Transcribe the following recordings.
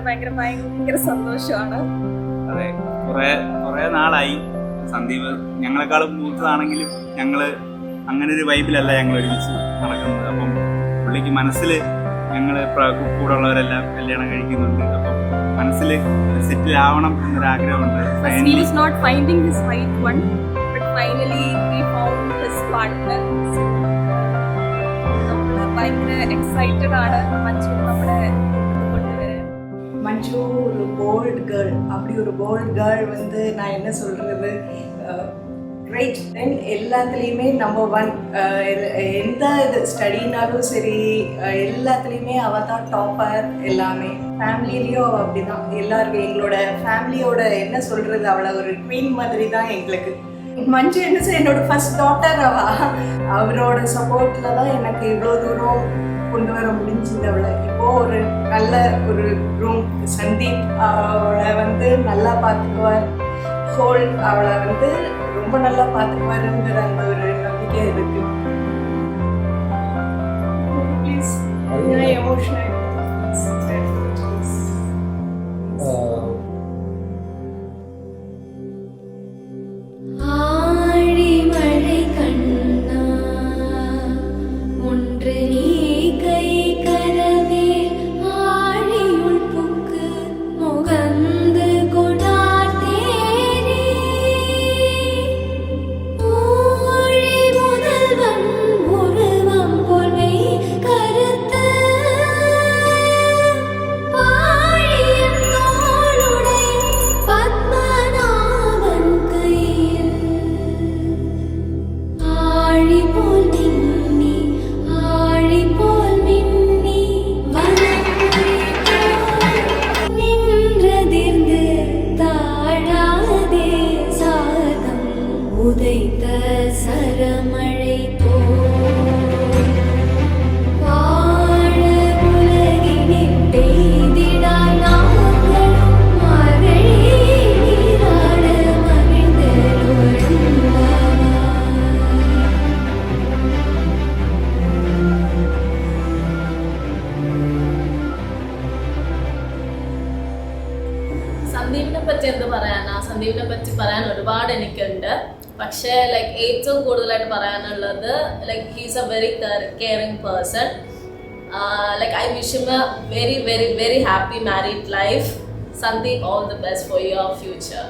ഭയങ്കര സന്തോഷമാണ്. അതെ, കുറെ നാളായി. സന്ദീപ് ഞങ്ങളെക്കാളും മൂത്തതാണെങ്കിലും ഞങ്ങള് അങ്ങനെ ഒരു വൈബിലല്ല ഞങ്ങൾ ഒരുമിച്ച് നടക്കുന്നത്. അപ്പം പുള്ളിക്ക് മനസ്സിൽ ഞങ്ങൾ കൂടെ ഉള്ളവരെല്ലാം കല്യാണം കഴിക്കുന്നുണ്ട്. അപ്പം മനസ്സിൽ സെറ്റിൽ ആവണം എന്നൊരാഗ്രഹമുണ്ട്. ഭയങ്കര എക്സൈറ്റഡ് ആണ് മഞ്ജു നമ്മുടെ കൊണ്ടുവരാൻ. மஞ்சு ஒரு போல்ட் கேர்ள். அப்படி ஒரு போல்ட் கேர்ள் வந்து நான் என்ன சொல்கிறது, கிரேட். தென் எல்லாத்துலேயுமே நம்பர் ஒன். எந்த இது ஸ்டடினாலும் சரி, எல்லாத்துலேயுமே அவள் தான் டாப்பர். எல்லாமே ஃபேமிலிலேயும் அவள் அப்படி தான். எல்லாருக்கும் எங்களோட ஃபேமிலியோட என்ன சொல்கிறது, அவளை ஒரு குவீன் மாதிரி தான் எங்களுக்கு. மஞ்சு என்ன செய்ய, என்னோட ஃபர்ஸ்ட் டாட்டர் அவரோட சப்போர்ட்டில் தான் எனக்கு இவ்வளோ தூரம் கொண்டு வர முடிஞ்சது. அவளை இப்போது ஒரு நல்ல ஒரு ரூம் சந்தீப் அவளை வந்து நல்லா பார்த்துக்குவார். அவளை வந்து ரொம்ப நல்லா பார்த்துக்குவாருங்கிற அந்த ஒரு நம்பிக்கை இருக்கு. Please emotional. உதைத்த சரமழை സന്ദീപിനെ പറ്റി എന്ത് പറയാനാ? സന്ദീപിനെ പറ്റി പറയാൻ ഒരുപാട് എനിക്കുണ്ട്. പക്ഷേ ലൈക്ക് ഏറ്റവും കൂടുതലായിട്ട് പറയാനുള്ളത് like he's A very caring person. Like I wish him A very very very happy married life. Sandeep, all the best for your future.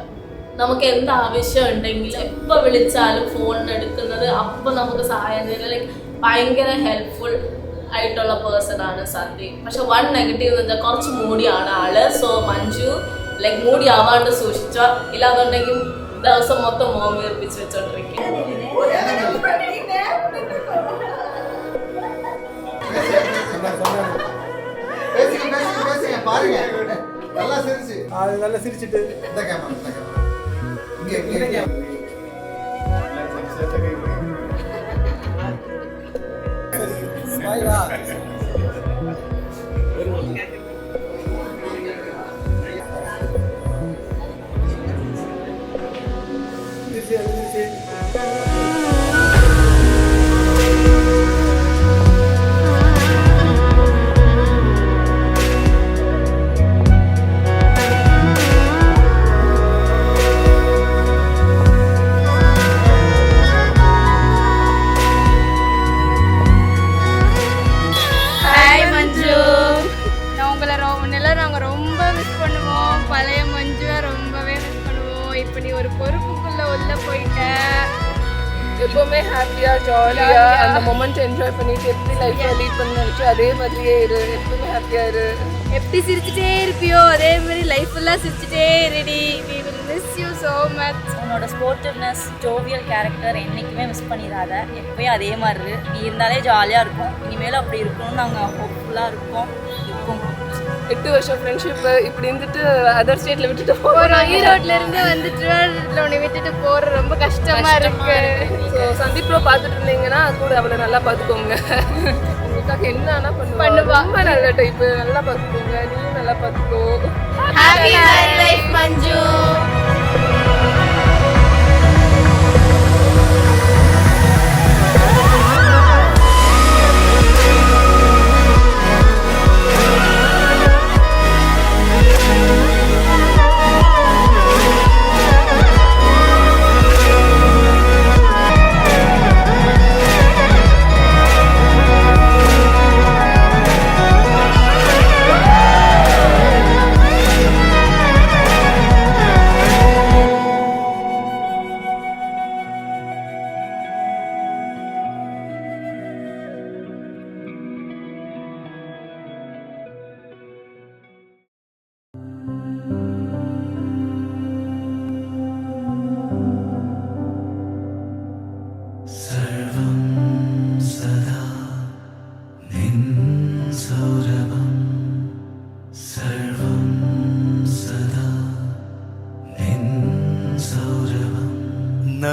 നമുക്ക് എന്ത് ആവശ്യം ഉണ്ടെങ്കിലും എപ്പോൾ വിളിച്ചാലും ഫോണിന് എടുക്കുന്നത്, അപ്പോൾ നമുക്ക് സഹായം ചെയ്യുന്നത്. ലൈക്ക് ഭയങ്കര ഹെൽപ്ഫുൾ ആയിട്ടുള്ള പേഴ്സൺ ആണ് സന്ദീപ്. പക്ഷെ വൺ നെഗറ്റീവ് എന്ന് വെച്ചാൽ കുറച്ച് മൂടിയാണ് ആള്. സോ മഞ്ജു ലൈക്ക് മൂടി ആവാണ്ട് സൂക്ഷിച്ചോ, ഇല്ലാന്നുണ്ടെങ്കിൽ ദിവസം മൊത്തം മോം വീർപ്പിച്ച് വെച്ചോണ്ടിരിക്കും. நல்லா சிரிச்சிட்டு நாங்கள் ரொம்ப மிஸ் பண்ணுவோம். பழைய மஞ்சுவை ரொம்பவே மிஸ் பண்ணுவோம். இப்படி ஒரு பொறுப்புக்குள்ள உள்ள போயிட்டேன். எப்பவுமே ஹாப்பியா ஜாலியா அந்த மொமெண்ட் என்ஜாய் பண்ணிட்டு எப்படி லைஃப்பை லீட் பண்ண நினைச்சோ அதே மாதிரியே இரு. எப்பவுமே ஹாப்பியா இரு. எப்படி சிரிச்சுட்டே இருப்பியோ அதே மாதிரி லைஃப் ஃபுல்லாக சிரிச்சுட்டே இருடி. we will miss you so much. உன்னோட ஸ்போர்ட்டிவ்னஸ், ஜோவியல் கேரக்டர் என்றைக்குமே மிஸ் பண்ணிடாத. எப்போயும் அதே மாதிரி இரு. நீ இருந்தாலே ஜாலியாக இருக்கும். இனிமேலும் அப்படி இருக்கணும்னு நாங்கள் ஹோப்ஃபுல்லாக இருக்கோம். 8 வருஷம் ஃப்ரெண்ட்ஷிப் இப்படி இருந்துட்டு அதர் ஸ்டேட்ல விட்டுட்டு போறோம். ஈரோட்ல இருந்து வந்து திருவாரூர்ல உன்னை விட்டுட்டு போற ரொம்ப கஷ்டமா இருக்கு. ஸோ சந்தீப் ப்ரோ பார்த்துட்டு இருந்தீங்கன்னா கூட அவளை நல்லா பார்த்துக்கோங்க. உங்களுக்காக என்ன பண்ணுவா. ரொம்ப நல்ல டைப்பு. நல்லா பார்த்துக்கோங்க. நீயும் நல்லா பார்த்துக்கோ. ஹாப்பி லைஃப் மஞ்சு.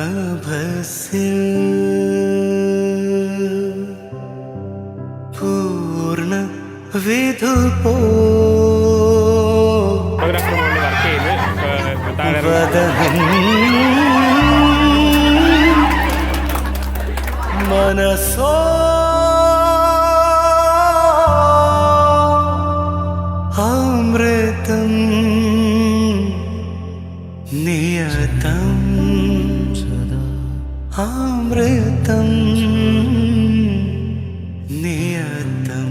നഭസിൽ പൂർണ്ണ വിധു പോ മനസോ അമൃതം നിയതം അമൃതം നിയതം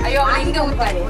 ஐயோ இங்க ஊத்தாரு